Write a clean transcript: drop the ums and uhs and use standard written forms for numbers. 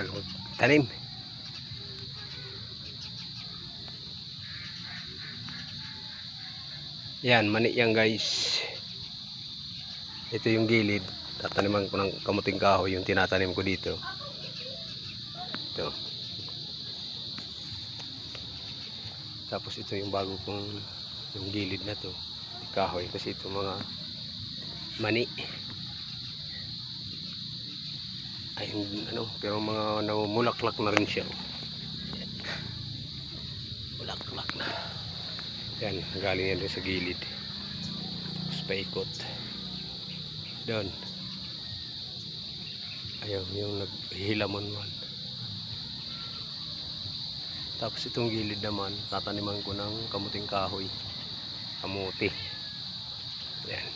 talaga magtanim. Yan, mani yan guys. Ito yung gilid. Tataniman ko ng kamuting kahoy yung tinatanim ko dito. Ito. Tapos ito yung bago kong yung gilid na to. Kahoy kasi ito mga mani. Ay ano, pero mga namumulaklak na rin siya. Mulaklak na. Yan, galing yan sa gilid. Tapos paikot. Doon. Ayun, yung naghihilamon man. Tapos itong gilid naman, tataniman ko ng kamuting kahoy. Kamuti. Yan.